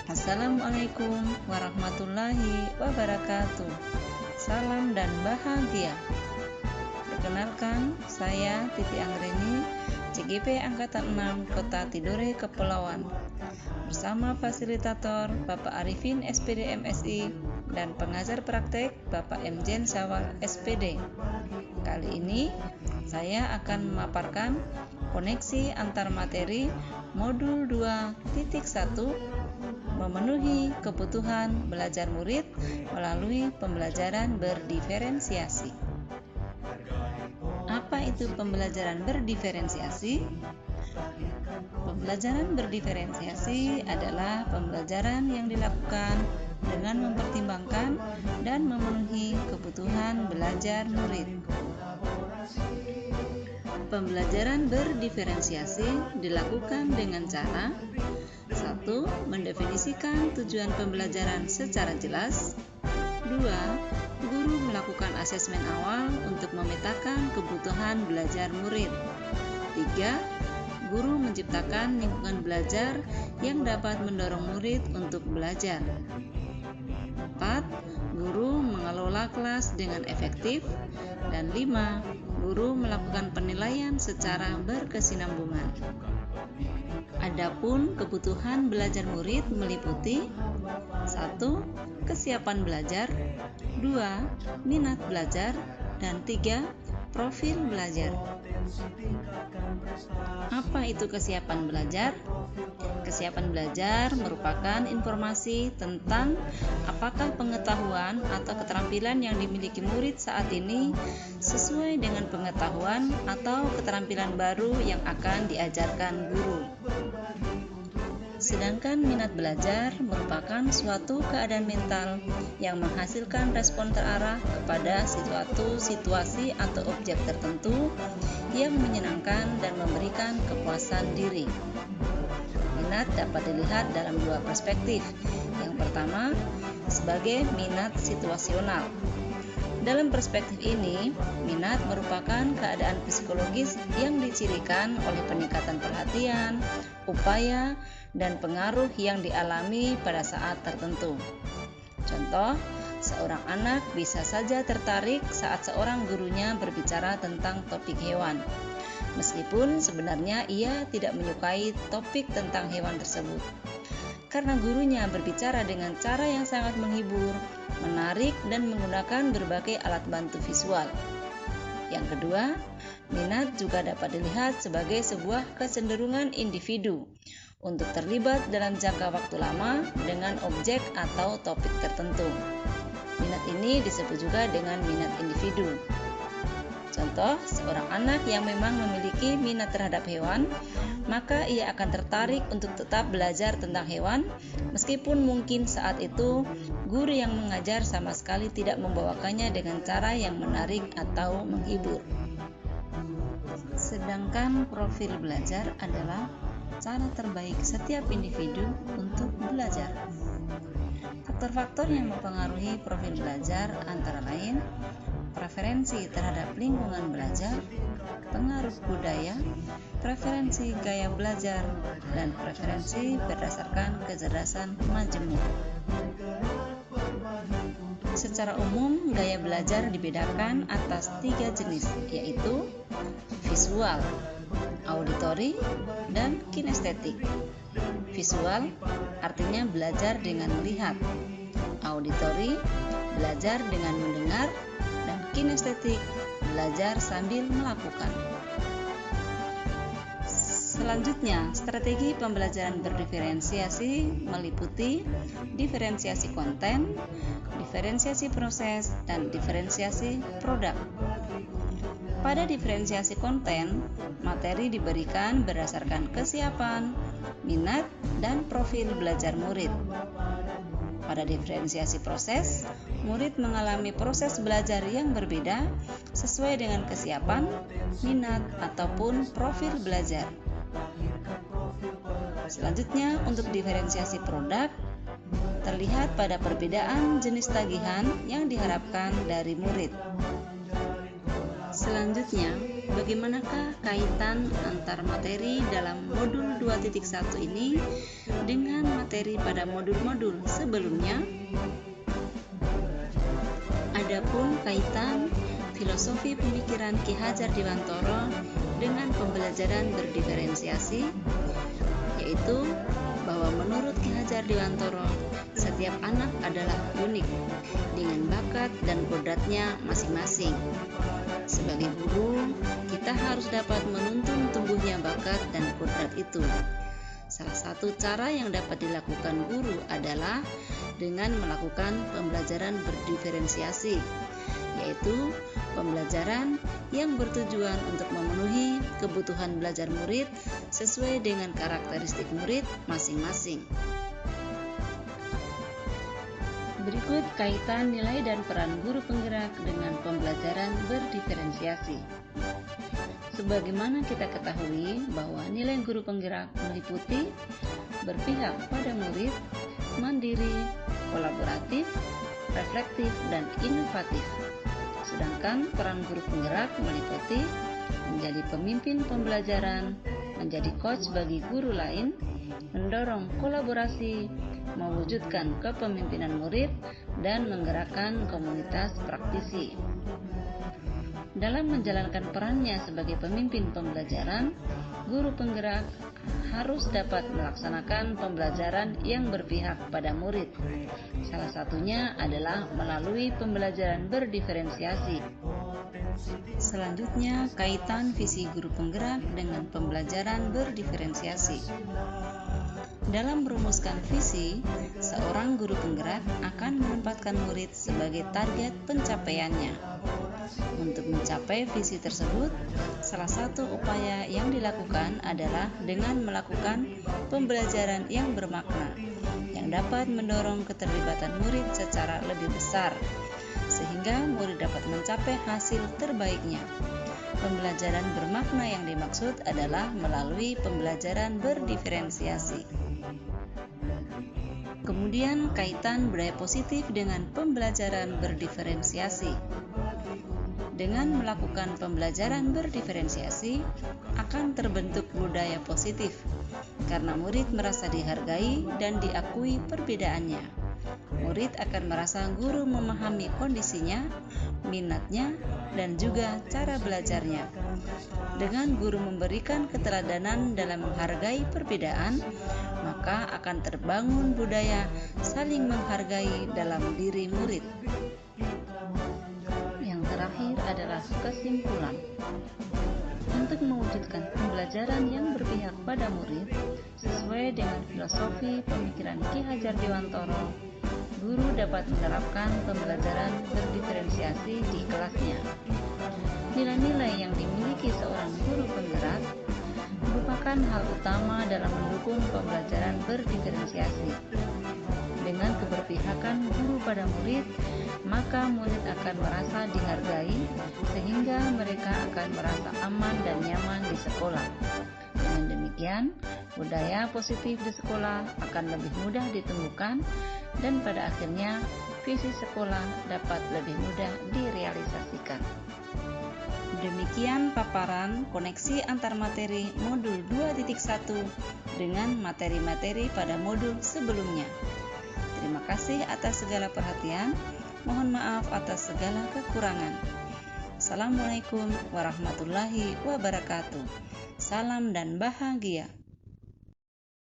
Assalamualaikum warahmatullahi wabarakatuh. Salam dan bahagia. Perkenalkan, saya Titi Anggreni, CGP Angkatan 6 Kota Tidore, Kepulauan, bersama fasilitator Bapak Arifin SPD MSI dan pengajar praktek Bapak Mjen Syawal SPD. Kali ini saya akan memaparkan koneksi antar materi modul 2.1 memenuhi kebutuhan belajar murid melalui pembelajaran berdiferensiasi. Apa itu pembelajaran berdiferensiasi? Pembelajaran berdiferensiasi adalah pembelajaran yang dilakukan dengan mempertimbangkan dan memenuhi kebutuhan belajar murid. Pembelajaran berdiferensiasi dilakukan dengan cara 1. Mendefinisikan tujuan pembelajaran secara jelas. 2. Guru melakukan asesmen awal untuk memetakan kebutuhan belajar murid. 3. Guru menciptakan lingkungan belajar yang dapat mendorong murid untuk belajar. 4. Guru mengelola kelas dengan efektif. Dan 5. Guru melakukan penilaian secara berkesinambungan. Adapun kebutuhan belajar murid meliputi 1. Kesiapan belajar, 2. Minat belajar, dan 3. Profil belajar. Apa itu kesiapan belajar? Kesiapan belajar merupakan informasi tentang apakah pengetahuan atau keterampilan yang dimiliki murid saat ini sesuai dengan pengetahuan atau keterampilan baru yang akan diajarkan guru. Sedangkan minat belajar merupakan suatu keadaan mental yang menghasilkan respon terarah kepada suatu situasi atau objek tertentu yang menyenangkan dan memberikan kepuasan diri. Minat dapat dilihat dalam dua perspektif. Yang pertama, sebagai minat situasional. Dalam perspektif ini, minat merupakan keadaan psikologis yang dicirikan oleh peningkatan perhatian, upaya, dan pengaruh yang dialami pada saat tertentu. Contoh, seorang anak bisa saja tertarik saat seorang gurunya berbicara tentang topik hewan, meskipun sebenarnya ia tidak menyukai topik tentang hewan tersebut. Karena gurunya berbicara dengan cara yang sangat menghibur, menarik, dan menggunakan berbagai alat bantu visual. Yang kedua, minat juga dapat dilihat sebagai sebuah kecenderungan individu untuk terlibat dalam jangka waktu lama dengan objek atau topik tertentu. Minat ini disebut juga dengan minat individu. Contoh, seorang anak yang memang memiliki minat terhadap hewan, maka ia akan tertarik untuk tetap belajar tentang hewan, meskipun mungkin saat itu guru yang mengajar sama sekali tidak membawakannya dengan cara yang menarik atau menghibur. Sedangkan profil belajar adalah cara terbaik setiap individu untuk belajar. Faktor-faktor yang mempengaruhi profil belajar antara lain preferensi terhadap lingkungan belajar, pengaruh budaya, preferensi gaya belajar, dan preferensi berdasarkan kecerdasan majemuk. Secara umum, gaya belajar dibedakan atas 3 jenis, yaitu visual, auditori, dan kinestetik. Visual artinya belajar dengan melihat, auditori belajar dengan mendengar, dan kinestetik belajar sambil melakukan. Selanjutnya, strategi pembelajaran berdiferensiasi meliputi diferensiasi konten, diferensiasi proses, dan diferensiasi produk. Pada diferensiasi konten, materi diberikan berdasarkan kesiapan, minat, dan profil belajar murid. Pada diferensiasi proses, murid mengalami proses belajar yang berbeda sesuai dengan kesiapan, minat, ataupun profil belajar. Selanjutnya, untuk diferensiasi produk, terlihat pada perbedaan jenis tagihan yang diharapkan dari murid. Selanjutnya, bagaimanakah kaitan antar materi dalam modul 2.1 ini dengan materi pada modul-modul sebelumnya. Adapun kaitan filosofi pemikiran Ki Hajar Dewantara dengan pembelajaran berdiferensiasi, yaitu bahwa menurut Ki Hajar Dewantara, setiap anak adalah unik dengan bakat dan kodratnya masing-masing. Sebagai guru, kita harus dapat menuntun tumbuhnya bakat dan kodrat itu. Salah satu cara yang dapat dilakukan guru adalah dengan melakukan pembelajaran berdiferensiasi, yaitu pembelajaran yang bertujuan untuk memenuhi kebutuhan belajar murid sesuai dengan karakteristik murid masing-masing. Berikut kaitan nilai dan peran guru penggerak dengan pembelajaran berdiferensiasi. Sebagaimana kita ketahui bahwa nilai guru penggerak meliputi berpihak pada murid, mandiri, kolaboratif, reflektif, dan inovatif. Sedangkan peran guru penggerak meliputi menjadi pemimpin pembelajaran, menjadi coach bagi guru lain, mendorong kolaborasi, mewujudkan kepemimpinan murid, dan menggerakkan komunitas praktisi. Dalam menjalankan perannya sebagai pemimpin pembelajaran, guru penggerak harus dapat melaksanakan pembelajaran yang berpihak pada murid. Salah satunya adalah melalui pembelajaran berdiferensiasi. Selanjutnya, kaitan visi guru penggerak dengan pembelajaran berdiferensiasi. Dalam merumuskan visi, seorang guru penggerak akan menempatkan murid sebagai target pencapaiannya. Untuk mencapai visi tersebut, salah satu upaya yang dilakukan adalah dengan melakukan pembelajaran yang bermakna, yang dapat mendorong keterlibatan murid secara lebih besar, sehingga murid dapat mencapai hasil terbaiknya. Pembelajaran bermakna yang dimaksud adalah melalui pembelajaran berdiferensiasi. Kemudian kaitan budaya positif dengan pembelajaran berdiferensiasi. Dengan melakukan pembelajaran berdiferensiasi akan terbentuk budaya positif karena murid merasa dihargai dan diakui perbedaannya. Murid akan merasa guru memahami kondisinya, minatnya, dan juga cara belajarnya. Dengan guru memberikan keteladanan dalam menghargai perbedaan, maka akan terbangun budaya saling menghargai dalam diri murid. Yang terakhir adalah kesimpulan. Untuk mewujudkan pembelajaran yang berpihak pada murid sesuai dengan filosofi pemikiran Ki Hajar Dewantara, guru dapat menerapkan pembelajaran berdiferensiasi di kelasnya. Nilai-nilai yang dimiliki seorang guru penggerak merupakan hal utama dalam mendukung pembelajaran berdiferensiasi. Dengan keberpihakan guru pada murid, maka murid akan merasa dihargai sehingga mereka akan merasa aman dan nyaman di sekolah. Dengan demikian, budaya positif di sekolah akan lebih mudah ditemukan dan pada akhirnya visi sekolah dapat lebih mudah direalisasikan. Demikian paparan koneksi antar materi modul 2.1 dengan materi-materi pada modul sebelumnya. Terima kasih atas segala perhatian. Mohon maaf atas segala kekurangan. Assalamualaikum warahmatullahi wabarakatuh. Salam dan bahagia.